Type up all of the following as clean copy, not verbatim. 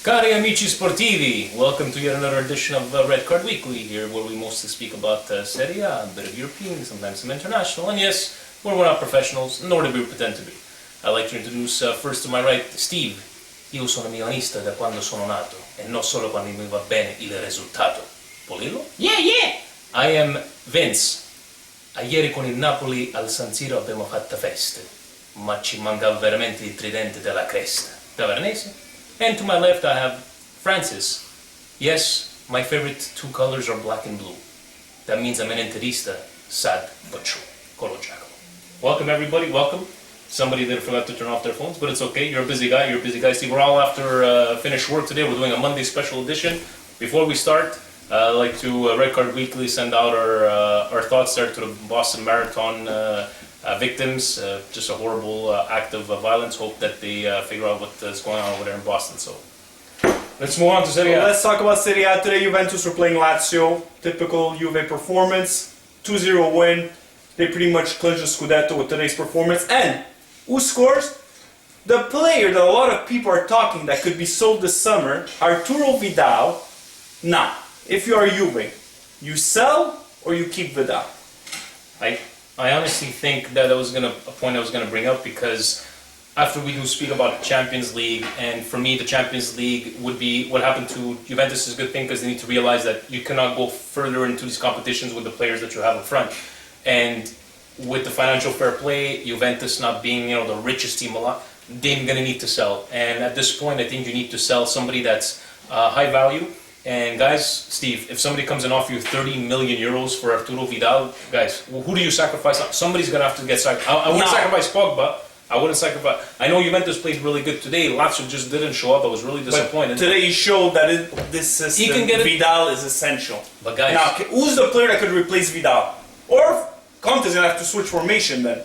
Cari amici sportivi, welcome to yet another edition of Red Card Weekly, here where we mostly speak about Serie A, a bit of European, sometimes some international, and yes, we're not professionals, nor do we pretend to be. I'd like to introduce first to my right, Steve. Io sono milanista da quando sono nato, e non solo quando mi va bene il risultato. Polillo? Yeah! I am Vince. A ieri con il Napoli al San Siro abbiamo fatto feste, ma ci mancava veramente il tridente della cresta. Tavernese? And to my left I have Francis. Yes, my favorite two colors are black and blue. That means I'm an interista, sad but true. Colo Giacomo. Welcome everybody, welcome. Somebody that forgot to turn off their phones, but it's okay, you're a busy guy, Steve. We're all after finished work today, we're doing a Monday special edition. Before we start, I'd like to Red Card Weekly send out our thoughts there to the Boston Marathon victims. Just a horrible act of violence. Hope that they figure out what is going on over there in Boston. So let's move on to Serie A. Let's talk about Serie A today. Juventus were playing Lazio. Typical Juve performance. 2-0 win. They pretty much clinched the Scudetto with today's performance. And who scores? The player that a lot of people are talking that could be sold this summer, Arturo Vidal. Now, if you are Juve, you sell or you keep Vidal? I honestly think that was a point I was gonna bring up, because after we do speak about Champions League, and for me the Champions League would be what happened to Juventus is a good thing, because they need to realize that you cannot go further into these competitions with the players that you have up front. And with the financial fair play, Juventus not being the richest team alive, they're gonna need to sell. And at this point, I think you need to sell somebody that's high value. And guys, Steve, if somebody comes and offers you 30 million euros for Arturo Vidal, guys, who do you sacrifice? Somebody's gonna have to get sacrificed. I wouldn't sacrifice Pogba. I wouldn't sacrifice. I know Juventus played really good today. Lazio just didn't show up. I was really disappointed. But today he showed that this system, Vidal is essential. But guys, now, who's the player that could replace Vidal? Or Conte's gonna have to switch formation then.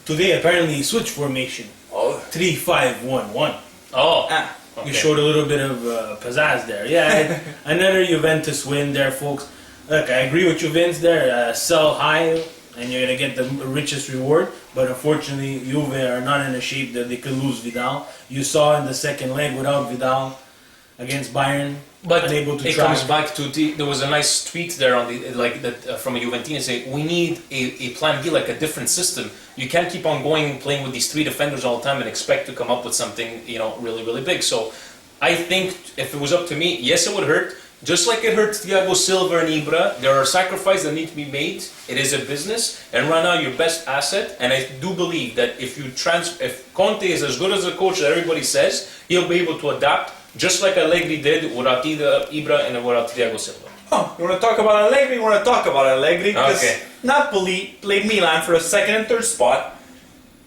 Today apparently he switched formation. 3-5-1-1. Oh. Okay. You showed a little bit of pizzazz there. Yeah, another Juventus win there, folks. Look, I agree with you, Vince, there. Sell high and you're going to get the richest reward. But unfortunately, Juve are not in a shape that they could lose Vidal. You saw in the second leg without Vidal against Bayern. But unable to it comes back to there was a nice tweet there on the from a Juventino saying we need a plan B, like a different system. You can't keep on playing with these three defenders all the time and expect to come up with something really big. So I think if it was up to me, yes, it would hurt. Just like it hurts Thiago Silva and Ibra, there are sacrifices that need to be made. It is a business, and right now your best asset. And I do believe that if Conte is as good as a coach that everybody says, he'll be able to adapt. Just like Allegri did without Ibra and without Thiago Silva. Oh, you want to talk about Allegri? You want to talk about Allegri? Because Napoli played Milan for a second and third spot.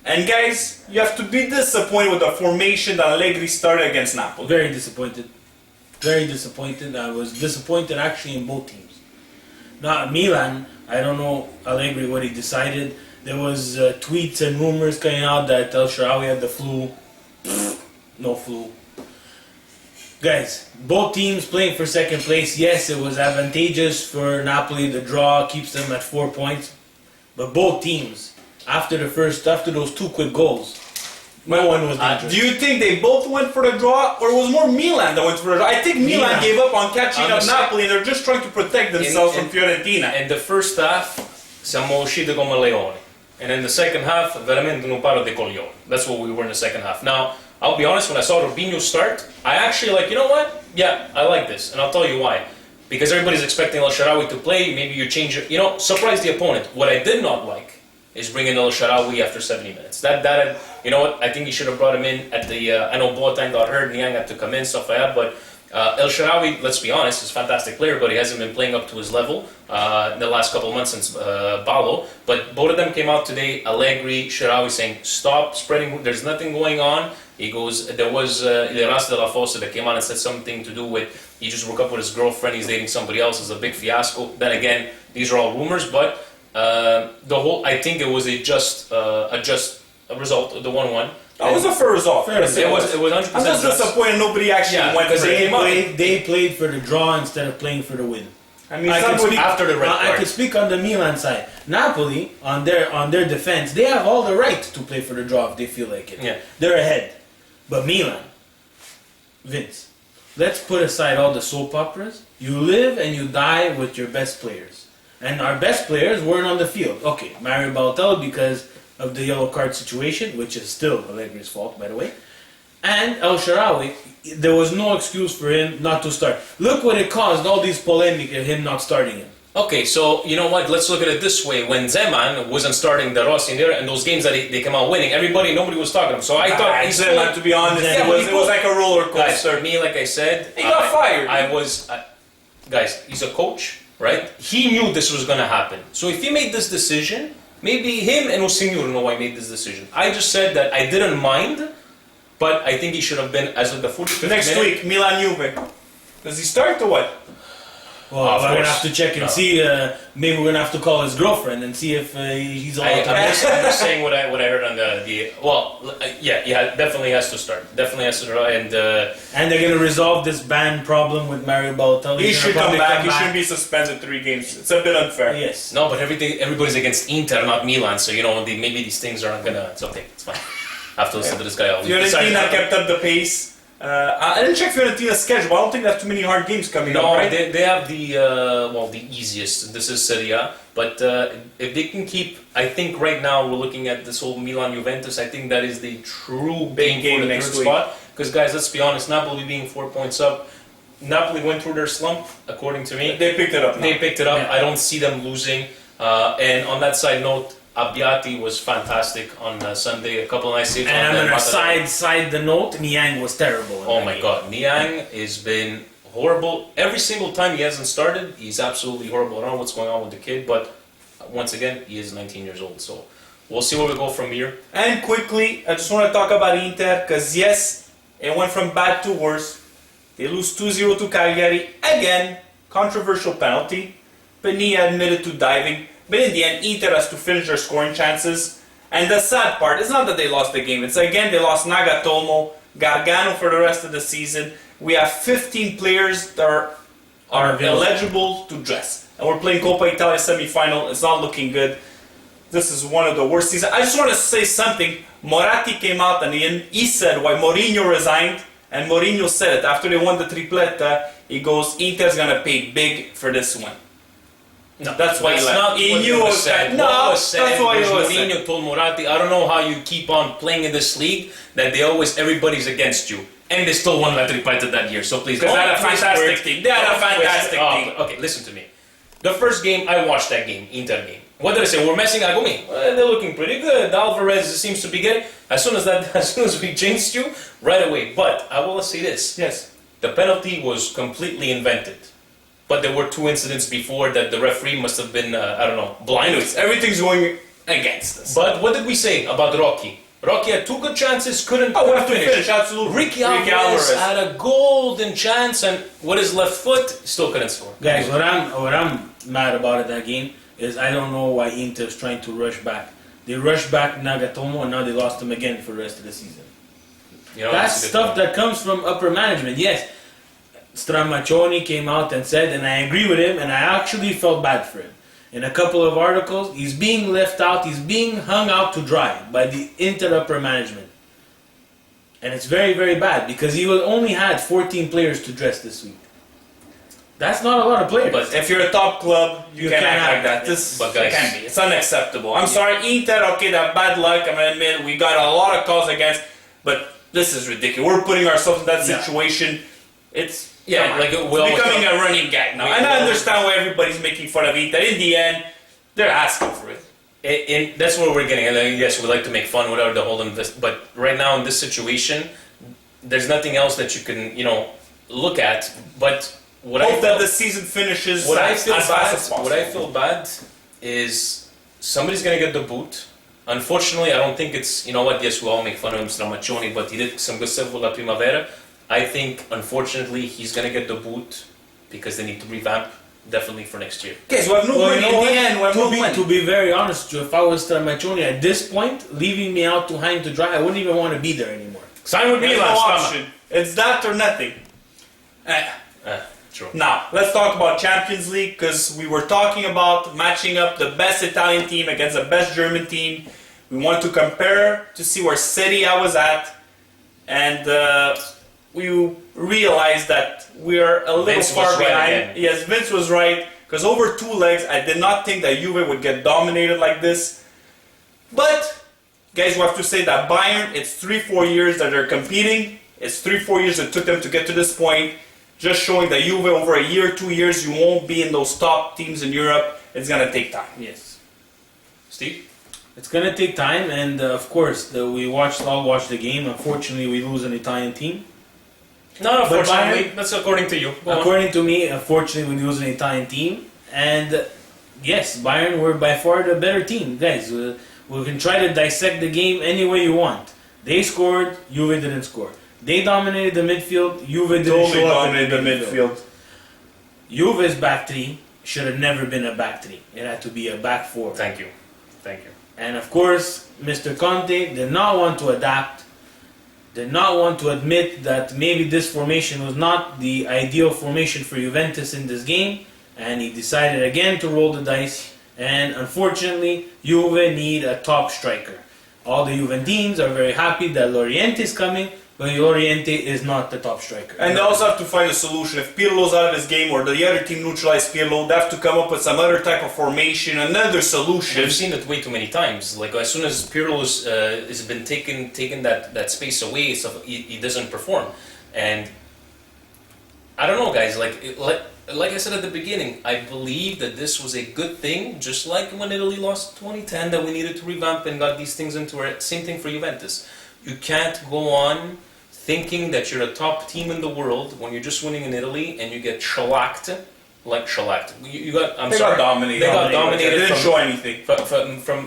And guys, you have to be disappointed with the formation that Allegri started against Napoli. Very disappointed. Very disappointed. I was disappointed actually in both teams. Now, Milan, I don't know Allegri what he decided. There was tweets and rumors coming out that El Shaarawy had the flu. No flu. Guys, both teams playing for second place. Yes, it was advantageous for Napoli. The draw keeps them at 4 points. But both teams, after those two quick goals, no one was dangerous. Do you think they both went for the draw, or it was more Milan that went for the draw? I think Milan gave up on catching up Napoli, and they're just trying to protect themselves from Fiorentina. In the first half, siamo usciti come leoni. And in the second half, veramente non paro de coglioni. That's what we were in the second half. Now, I'll be honest, when I saw Robinho start, I actually you know what? Yeah, I like this, and I'll tell you why. Because everybody's expecting El Shaarawy to play, maybe you change it, surprise the opponent. What I did not like is bringing El Shaarawy after 70 minutes. That you know what? I think you should have brought him in at the, I know Boateng got hurt, Niang had to come in, stuff like that, but El Shaarawy, let's be honest, is a fantastic player, but he hasn't been playing up to his level in the last couple of months since Balo. But both of them came out today, Allegri, Shaarawy, saying, stop spreading, there's nothing going on. He goes, there was Leras de la Fossa that came out and said something to do with, he just broke up with his girlfriend, he's dating somebody else, it's a big fiasco. Then again, these are all rumors, but I think it was a just result of the 1-1. That was a fair result. It was 100%. I'm just disappointed nobody actually went for it. They played for the draw instead of playing for the win. I mean, after the red card. I could speak on the Milan side. Napoli, on their defense, they have all the right to play for the draw if they feel like it. Yeah. They're ahead. But Milan, Vince, let's put aside all the soap operas. You live and you die with your best players. And our best players weren't on the field. Okay, Mario Balotelli because of the yellow card situation, which is still Allegri's fault, by the way. And El Shaarawy, there was no excuse for him not to start. Look what it caused, all these polemic of him not starting him. Okay, so you know what? Let's look at it this way. When Zeman wasn't starting De Rossi in there, and those games that they came out winning, nobody was talking to him. So I thought Zeman, to be honest, Yeah, it was like a roller guys, coaster. for me, like I said, He got fired. Guys, he's a coach, right? He knew this was going to happen. So if he made this decision, maybe him and Osimhen know why he made this decision. I just said that I didn't mind, but I think he should have been as of the 45th Next minute. week, Milan Juve. Does he start or what? Well, Of we're going to course. have to check and see. Maybe we're going to have to call his girlfriend and see if he's allowed to I'm just saying what I heard on definitely has to start. Definitely has to start. And And they're going to resolve this ban problem with Mario Balotelli. He He's should gonna come probably back. He shouldn't be suspended 3 games. It's a bit unfair. Yes. no, but everybody's against Inter, not Milan. So maybe these things aren't gonna. It's okay. It's fine. I have to listen to this guy all week. Fiorentina kept up the pace. I didn't check Fiorentina's schedule, but I don't think they have too many hard games coming up, No, right? they have the easiest. This is Serie A. But if they can keep, I think right now we're looking at this whole Milan Juventus. I think that is the true Big game for the next third week. spot. Because guys, let's be honest, Napoli being 4 points up, Napoli went through their slump, according to me. They picked it up now. They picked it up. Yeah. I don't see them losing. And on that side note, Abbiati was fantastic on Sunday. A couple of nice saves. And on I'm the going to Matador. side the note. Niang was terrible. in Oh that my game. God, Niang has been horrible. Every single time he hasn't started, he's absolutely horrible. I don't know what's going on with the kid, but once again, he is 19 years old. So we'll see where we go from here. And quickly, I just want to talk about Inter, because yes, it went from bad to worse. They lose 2-0 to Cagliari. Again, controversial penalty. Pania admitted to diving. But in the end, Inter has to finish their scoring chances. And the sad part is not that they lost the game. It's again, they lost Nagatomo, Gargano for the rest of the season. We have 15 players that are eligible to dress. And we're playing Coppa Italia semi-final. It's not looking good. This is one of the worst seasons. I just want to say something. Moratti came out and he said why Mourinho resigned. And Mourinho said it after they won the tripletta. He goes, Inter's going to pay big for this one. No, That's why he left. not He what knew was it said. was- no, What was said that's why was it was Mourinho told Moratti, I don't know how you keep on playing in this league, that everybody's against you. And they still won La Tripletta that year, so please. Because they had a don't twist fantastic words. team. They had a Don't twist fantastic it up. team. Okay, listen to me. The first game, I watched that game, Inter game. What did I say? We're messing Agumi. They're looking pretty good. Alvarez seems to be good. As soon as we jinxed you, right away. But I will say this. Yes. The penalty was completely invented. But there were 2 incidents before that the referee must have been, blind. Anyways, everything's going against us. But what did we say about Rocky? Rocky had 2 good chances, couldn't we have to finish, absolutely. Ricky Alvarez had a golden chance, and with his left foot, still couldn't score. Guys, what I'm mad about at that game is I don't know why Inter's trying to rush back. They rushed back Nagatomo and now they lost him again for the rest of the season. You know, That's a good stuff point. that comes from upper management. Yes, Stramaccioni came out and said, and I agree with him, and I actually felt bad for him. In a couple of articles, he's being left out, he's being hung out to dry by the Inter upper management. And it's very, very bad because he only had 14 players to dress this week. That's not a lot of players. But If you're a top club, you can't act like that. it. This But guys- can't be. It's unacceptable. I'm sorry, Inter, okay, that bad luck, I'm gonna admit, we got a lot of calls against, but this is ridiculous. We're putting ourselves in that Yeah. situation. It's Yeah, come on. like, It's we always becoming talk- a running gag now. we- And I we- understand why everybody's making fun of Inter. In the end, they're asking for it. And that's where we're getting. And yes, we like to make fun without the whole invest. But right now in this situation, there's nothing else that you can, look at. But what I Hope that felt, the season finishes what I as feel fast bad, as possible. what I feel bad is somebody's gonna get the boot. Unfortunately, I don't think it's. You know what? Yes, we all make fun of him, Stramaccioni, but he did some good stuff with La Primavera. I think, unfortunately, he's gonna get the boot because they need to revamp. Definitely for next year. Okay, so we have no money in the end. We have no money. To be very honest with you, if I was Stramaccioni at this point, leaving me out to hang to dry, I wouldn't even want to be there anymore. Sign with me There's no last option. It's that or nothing. True. Now, let's talk about Champions League, because we were talking about matching up the best Italian team against the best German team. We want to compare to see where Serie A was at, and we realized that we are a little Vince far was right behind. again. Yes, Vince was right, because over 2 legs, I did not think that Juve would get dominated like this. But, guys, we have to say that Bayern, it's 3-4 years that they're competing. It's 3-4 years it took them to get to this point. Just showing that Juve, over a year, 2 years, you won't be in those top teams in Europe. It's going to take time. Yes. Steve? It's gonna take time, and of course, we all watched the game. Unfortunately, we lose an Italian team. No, unfortunately, Bayern- that's according to you. Go on. According to me, unfortunately, we lose an Italian team. And yes, Bayern were by far the better team. Guys, we can try to dissect the game any way you want. They scored, Juve didn't score. They dominated the midfield, Juve didn't Totally show up dominated the midfield. Juve's back three should have never been a back three. It had to be a back four. Thank you. Thank you. And of course, Mr. Conte did not want to adapt, did not want to admit that maybe this formation was not the ideal formation for Juventus in this game, and he decided again to roll the dice. And unfortunately, Juve need a top striker. All the Juventines are very happy that Loriente is coming, but Loriente is not the top striker. And they also have to find a solution. If Pirlo's out of his game or the other team neutralized Pirlo, they have to come up with some other type of formation, another solution. We've seen it way too many times. Like as soon as Pirlo's has been taken that space away, so he doesn't perform. And I don't know, guys. Like I said at the beginning, I believe that this was a good thing. Just like when Italy lost 2010, that we needed to revamp and got these things into it. Same thing for Juventus. You can't go on thinking that you're a top team in the world when you're just winning in Italy and you get shellacked, like shellacked. You got. They got dominated. They got dominated. They didn't from, show anything.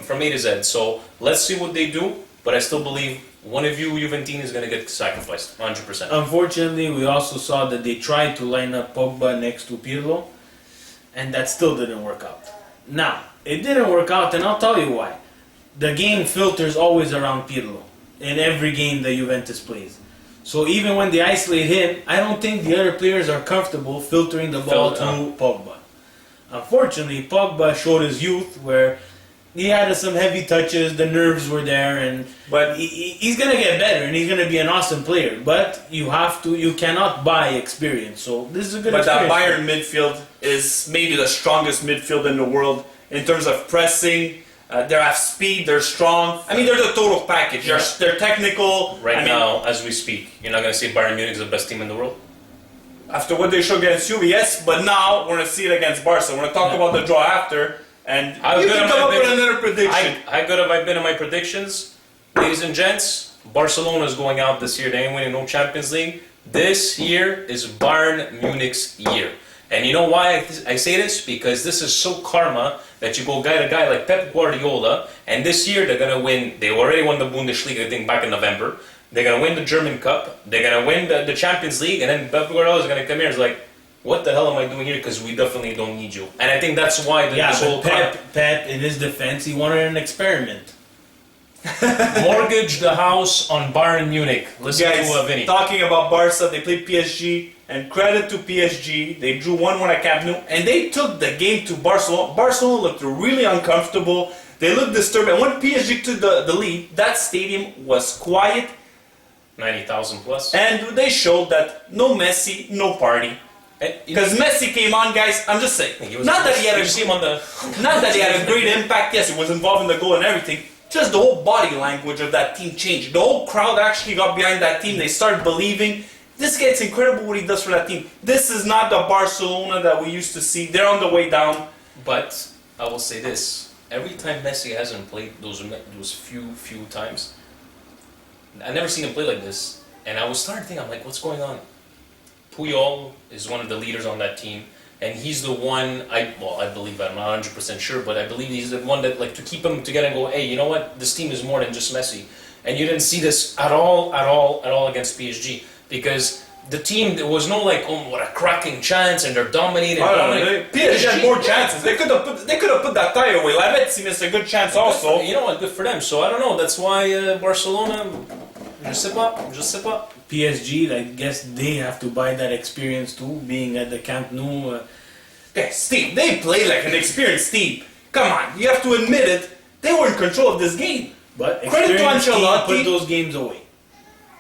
from A to Z. So let's see what they do. But I still believe one of you Juventini is going to get sacrificed, 100%. Unfortunately, we also saw that they tried to line up Pogba next to Pirlo, and that still didn't work out. Now, it didn't work out, and I'll tell you why. The game filters always around Pirlo in every game that Juventus plays. So even when they isolate him, I don't think the other players are comfortable filtering the ball to Pogba. Unfortunately, Pogba showed his youth where he had some heavy touches, the nerves were there, but he's gonna get better and he's gonna be an awesome player. But you cannot buy experience. So this is a good But experience. that Bayern midfield is maybe the strongest midfield in the world in terms of pressing. They have speed, they're strong. I mean, they're the total package. They're technical. Right now, as we speak, you're not going to say Bayern Munich is the best team in the world? After what they showed against Juve, yes, but now we're going to see it against Barca. We're going to talk about the draw after, and you can come up with another prediction. How good have I been in my predictions? Ladies and gents, Barcelona is going out this year. They ain't winning no Champions League. This year is Bayern Munich's year. And you know why I say this? Because this is so karma that you go guy to guy like Pep Guardiola, and this year they're going to win. They already won the Bundesliga, I think, back in November. They're going to win the German Cup. They're going to win the Champions League, and then Pep Guardiola is going to come here and is like, what the hell am I doing here? Because we definitely don't need you. And I think that's why this whole Pep, in his defense, he wanted an experiment. mortgage the house on Bayern Munich. Listen to Vinny. Talking about Barca, they played PSG, and credit to PSG, they drew 1-1 at Camp Nou, and they took the game to Barcelona. Barcelona looked really uncomfortable. They looked disturbed, and when PSG took the lead, that stadium was quiet. 90,000 plus. And they showed that no Messi, no party. Because Messi came on, guys. I'm just saying. Not that he had a great impact. Yes, he was involved in the goal and everything. Just the whole body language of that team changed. The whole crowd actually got behind that team. They started believing. This guy, it's incredible what he does for that team. This is not the Barcelona that we used to see. They're on the way down. But I will say this: every time Messi hasn't played those few times, I never seen him play like this. And I was starting to think, I'm like, what's going on? Puyol is one of the leaders on that team, and he's the one. I believe, I'm not 100% sure, but I believe he's the one that, like, to keep him together and go, hey, you know what? This team is more than just Messi. And you didn't see this at all against PSG, because the team, there was no like, oh, what a cracking chance, and they're dominating. PSG had more chances. They could have put that tie away. Lavezzi missed a good chance also. You know what? Good for them. So I don't know. That's why Barcelona. Je sais pas. PSG, I guess they have to buy that experience too, being at the Camp Nou. Okay, Steve, they play like an experienced team. Come on, you have to admit it. They were in control of this game. But Credit to experienced team Ancelotti. put those games away.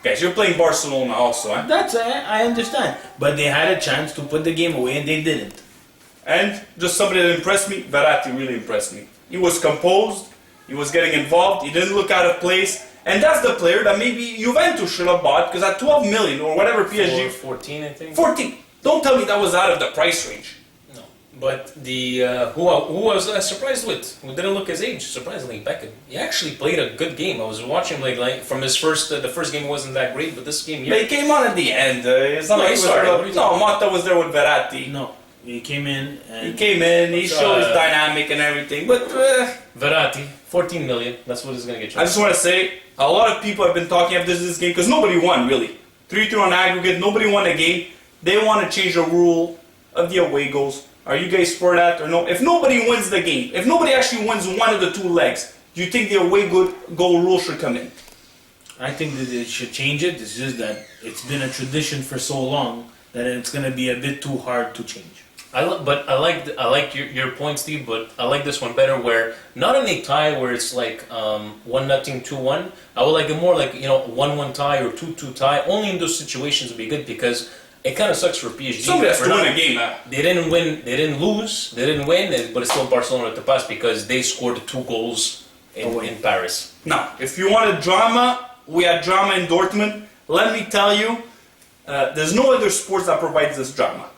Guys, you're playing Barcelona also, eh? That's I understand, but they had a chance to put the game away and they didn't. And just somebody that impressed me, Verratti really impressed me. He was composed, he was getting involved, he didn't look out of place, and that's the player that maybe Juventus should have bought, because at 12 million or whatever PSG... 14, I think. 14! Don't tell me that was out of the price range. No. But who was I surprised with? Who didn't look his age? Surprisingly, Beckham. He actually played a good game. I was watching like from his first. The first game wasn't that great, but this game. They came on at the end. It's not No, like he he was started. there- What are you No, talking Motta was there with Verratti. No, he came in and He showed his dynamic and everything. But Verratti, 14 million. That's what he's gonna get you. I just want to say, a lot of people have been talking after this game because nobody won really. 3-3 on aggregate. Nobody won a game. They want to change the rule of the away goals. Are you guys for that or no? If nobody wins the game, if nobody actually wins one of the two legs, do you think the away goal rule should come in? I think that they should change it. It's just that it's been a tradition for so long that it's going to be a bit too hard to change. I like your point, Steve. But I like this one better. Where not in a tie where it's like 1-0, 2-1. I would like it more like 1-1 tie or 2-2 tie. Only in those situations would be good because it kind of sucks for PSG. Somebody has to For win now. a game. They didn't win. They didn't lose. They didn't win. But it's still Barcelona to pass because they scored 2 goals in Paris. Now, if you wanted drama, we had drama in Dortmund. Let me tell you, there's no other sports that provides this drama.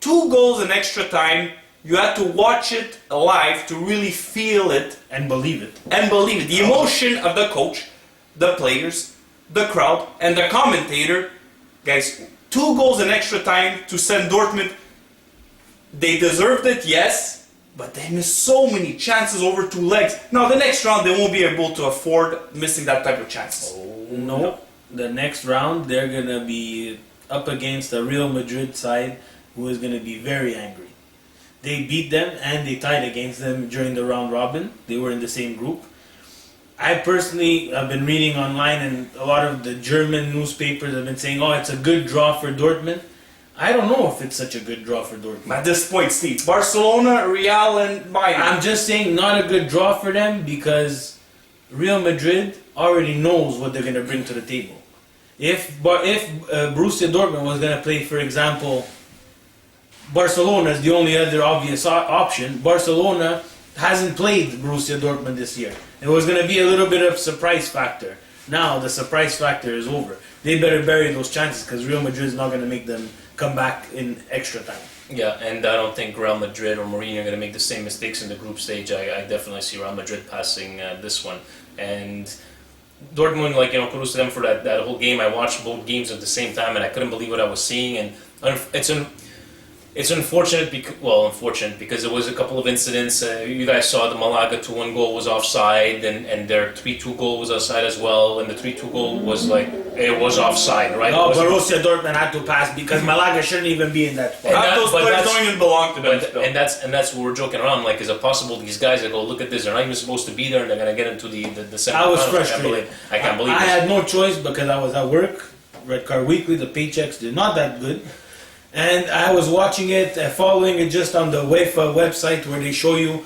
2 goals in extra time. You had to watch it live to really feel it And believe it. and believe it. The emotion of the coach, the players, the crowd, and the commentator. Guys, 2 goals in extra time to send Dortmund. They deserved it, yes, but they missed so many chances over 2 legs. Now, the next round, they won't be able to afford missing that type of chances. No, the next round they're going to be up against a Real Madrid side who is going to be very angry. They beat them and they tied against them during the round robin. They were in the same group. I personally have been reading online and a lot of the German newspapers have been saying, oh, it's a good draw for Dortmund. I don't know if it's such a good draw for Dortmund. At this point, Steve, Barcelona, Real, and Bayern. I'm just saying not a good draw for them because Real Madrid already knows what they're going to bring to the table. If Borussia Dortmund was going to play, for example, Barcelona is the only other obvious option. Barcelona hasn't played Borussia Dortmund this year. It was going to be a little bit of surprise factor. Now the surprise factor is over. They better bury those chances because Real Madrid is not going to make them come back in extra time. Yeah, and I don't think Real Madrid or Mourinho are going to make the same mistakes in the group stage. I definitely see Real Madrid passing this one. And Dortmund, kudos to them for that whole game. I watched both games at the same time, and I couldn't believe what I was seeing. And it's unfortunate because there was a couple of incidents. You guys saw the Malaga 2-1 goal was offside, and their 3-2 goal was offside as well. And the 3-2 goal was it was offside, right? No, Borussia Dortmund had to pass because Malaga shouldn't even be in that spot. And Those players don't even belong to them. still. And that's what we're joking around. Like, is it possible these guys that go, look at this, they're not even supposed to be there, and they're gonna get into the semifinals? I was frustrated. I can't believe I this. had no choice because I was at work. Red Car Weekly, the paychecks did not that good. And I was watching it, following it just on the UEFA website where they show you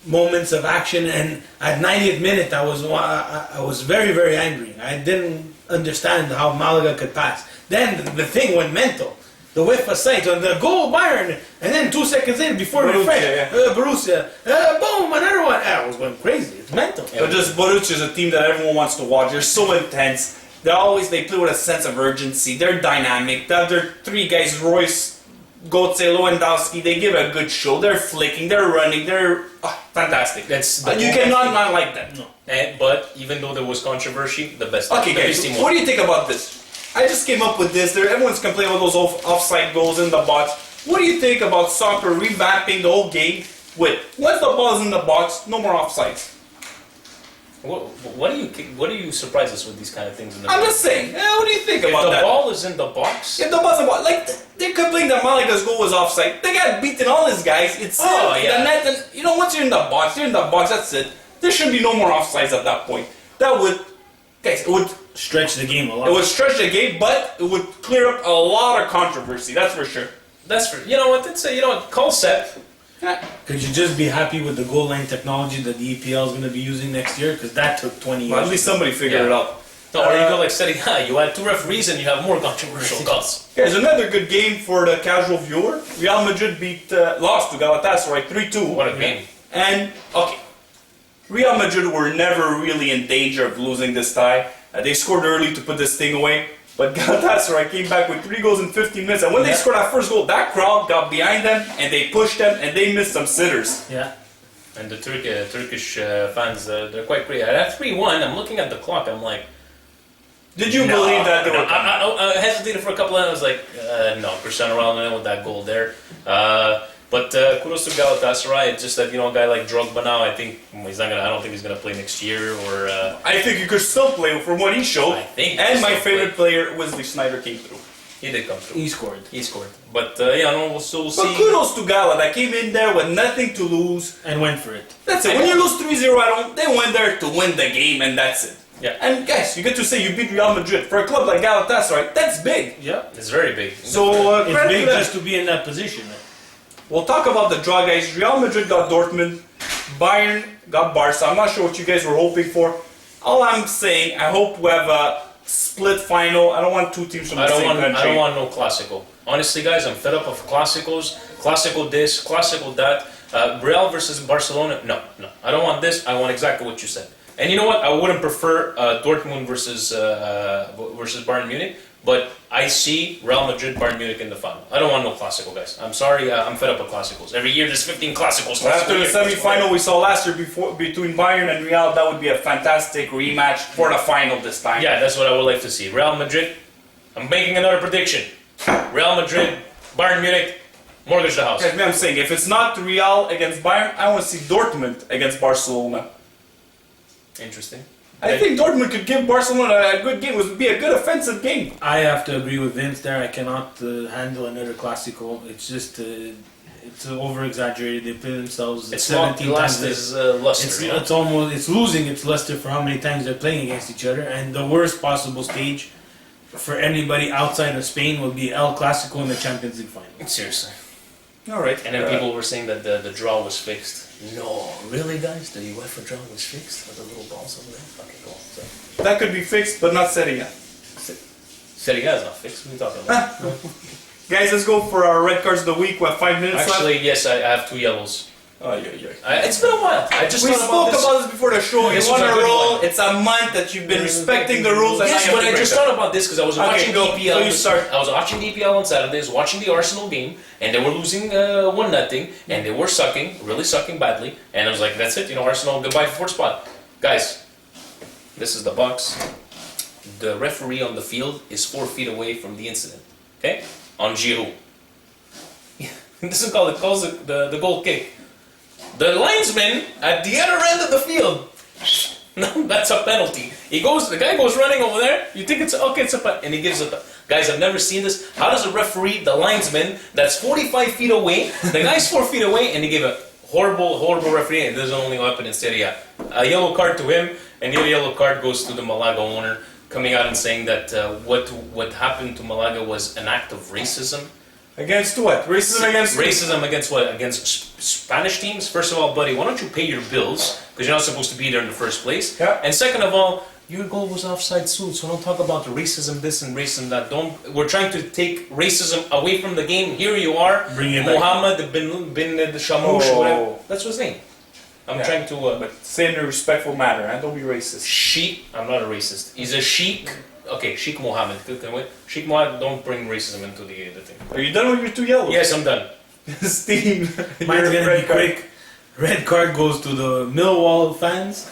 moments of action. And at 90th minute, I was very, very angry. I didn't understand how Malaga could pass. Then the thing went mental. The UEFA site on the goal Bayern, and then 2 seconds later, before we refresh, Borussia, boom, another one. I was going crazy. It's mental. But just Borussia is a team that everyone wants to watch. They're so intense. They play with a sense of urgency. They're dynamic. They have their 3 guys, Royce, Götze, Lewandowski. They give a good show. They're flicking. They're running. They're fantastic. You cannot not like them. No. But even though there was controversy, the best. Okay, guys, what do you think about this? I just came up with this. Everyone's complaining about those offside goals in the box. What do you think about soccer revamping the whole game with once the ball's in the box, no more offsides? What do you surprise us with these kind of things? I'm just saying. What do you think about If that? the ball is in the box, If the ball's in the box, they complained that Malaga's goal was offside. They got beaten, all these guys. It's the net, and once you're in the box, that's it. There should be no more offsides at that point. That would, guys, it would Stretch the game a lot. It would stretch the game, but it would clear up a lot of controversy. That's for sure. Call Sep. Could you just be happy with the goal line technology that the EPL is going to be using next year? Because that took 20 years. Well, at least somebody figured it out. No, or you go like Serie A, you add 2 referees and you have more controversial calls. Here's another good game for the casual viewer. Real Madrid lost to Galatasaray 3-2. What a game. And, okay, Real Madrid were never really in danger of losing this tie. They scored early to put this thing away. But Galatasaray came back with 3 goals in 15 minutes. And when they scored that first goal, that crowd got behind them and they pushed them and they missed some sitters. Yeah. And the Turkish fans, they're quite great. At 3-1, I'm looking at the clock, I'm like... Did you believe that they were... I hesitated for a couple of minutes. I was like, no, Cristiano Ronaldo with that goal there. But kudos to Galatasaray. It's just that, a guy like Drogba now, I think he's not gonna. I don't think he's gonna play next year. Or I think he could still play from what he showed. I think. And my favorite player, Wesley Sneijder, came through. He did come through. He scored. But we'll see. But kudos to Gala that came in there with nothing to lose And went for it. That's it. When you lose 3-0 at home, they went there to win the game, and that's it. Yeah. And guys, you get to say you beat Real Madrid for a club like Galatasaray. That's big. Yeah. It's very big. So It's big just to be in that position. We'll talk about the draw, guys. Real Madrid got Dortmund, Bayern got Barca. I'm not sure what you guys were hoping for. All I'm saying, I hope we have a split final. I don't want 2 teams from the same country. I don't want no Clásico. Honestly, guys, I'm fed up of Clásicos. Clásico this, Clásico that. Real versus Barcelona. No. I don't want this. I want exactly what you said. And you know what? I wouldn't prefer Dortmund versus Bayern Munich. But I see Real Madrid, Bayern Munich in the final. I don't want no Clásico, guys. I'm sorry, I'm fed up with Clásicos. Every year there's 15 Clásicos. After the semi-final we saw last year between Bayern and Real, that would be a fantastic rematch for the final this time. Yeah, that's what I would like to see. Real Madrid, I'm making another prediction. Real Madrid, Bayern Munich, mortgage the house. I'm saying, if it's not Real against Bayern, I want to see Dortmund against Barcelona. Interesting. I think Dortmund could give Barcelona a good game. It would be a good offensive game. I have to agree with Vince there. I cannot handle another Clásico. It's just it's over exaggerated. They play themselves. It's not 17 last times. as luster. It's losing its luster for how many times they're playing against each other. And the worst possible stage for anybody outside of Spain would be El Clásico in the Champions League final. Seriously. All right. And then people were saying that the draw was fixed. No, really, guys? The UEFA draw was fixed with the little balls over there? Okay, cool. So. That could be fixed, but not Serie A. Serie A is not fixed. What are you talking about? Guys, let's go for our red cards of the week. We have 5 minutes left. Actually, yes, I have 2 yellows. Oh, yeah. It's been a while. I just We thought spoke about this before the show. This You want was a to good roll. one. It's a month that you've been respecting the rules. Yes, and but I just thought about this because I was watching go. DPL. So you start. I was watching DPL on Saturdays, watching the Arsenal game, and they were losing 1-0, and they were really sucking badly. And I was like, that's it, Arsenal, goodbye for 4th spot. Guys, this is the box. The referee on the field is 4 feet away from the incident. Okay? On Giroud. This is called the goal kick. The linesman at the other end of the field. No, that's a penalty. The guy goes running over there. You think it's a penalty, and he gives it. Guys, I've never seen this. How does a referee, the linesman, that's 45 feet away, the guy's 4 feet away, and he gave a horrible referee, and this only happen in Serie A. A yellow card to him, and the other yellow card goes to the Malaga owner, coming out and saying that what happened to Malaga was an act of racism. Against what? Racism against what? Against Spanish teams? First of all, buddy, why don't you pay your bills? Because you're not supposed to be there in the first place. Yeah. And second of all, your goal was offside too, so don't talk about racism this and racism that. We're trying to take racism away from the game. Here you are, Bring it Mohammed bin Shamouch, whatever. That's his name. I'm trying to... but say it in a respectful manner, and don't be racist. Sheikh, I'm not a racist. He's a sheikh. Okay, Sheikh Mohammed. Sheikh Mohammed, don't bring racism into the thing. Are you done with your 2 yellows? Yes, I'm done. Steve. Mine's gonna be quick. Red card goes to the Millwall fans.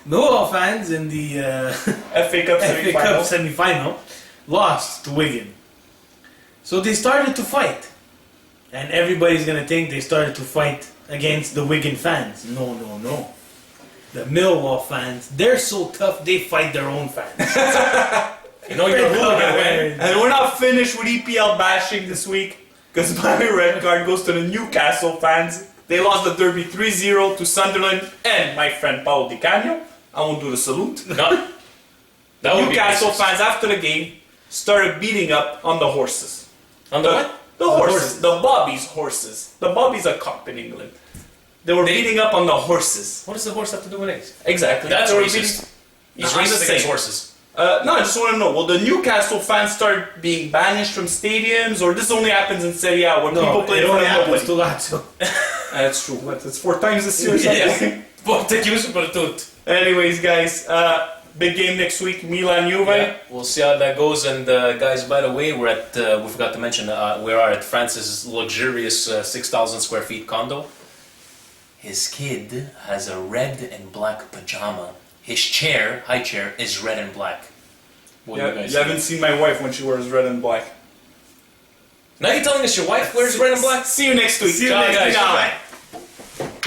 Millwall fans in the FA Cup FA Cup semi-final. semi-final lost to Wigan. So they started to fight. And everybody's gonna think they started to fight against the Wigan fans. No. The Millwall fans, they're so tough, they fight their own fans. You're a hooligan, man. And we're not finished with EPL bashing this week, because my red card goes to the Newcastle fans. They lost the derby 3-0 to Sunderland and my friend Paolo Di Canio. I won't do the salute. No. That would be Newcastle racist. fans, after the game, started beating up on the horses. On the what? The horses. The Bobby's horses. The Bobby's a cop in England. They were beating up on the horses. What does the horse have to do with it? Exactly. That's They were racist. He's I'm racist just against saying. horses. No, I just want to know, will the Newcastle fans start being banished from stadiums, or this only happens in Serie A when people play it in front only of happens nobody? to Lazio. That's true. What, it's 4 times this year or something? Forte chiuso per tutti. Anyways, guys, big game next week, Milan-Juve. Yeah, we'll see how that goes. And guys, by the way, we're at, we forgot to mention, we are at Francis's luxurious 6,000 square feet condo. His kid has a red and black pajama. His chair, high chair, is red and black. What do you guys You think? haven't seen my wife when she wears red and black. Now you're telling us your wife wears red and black? See you next week. See you Ciao, next guys. week. Ciao. Bye.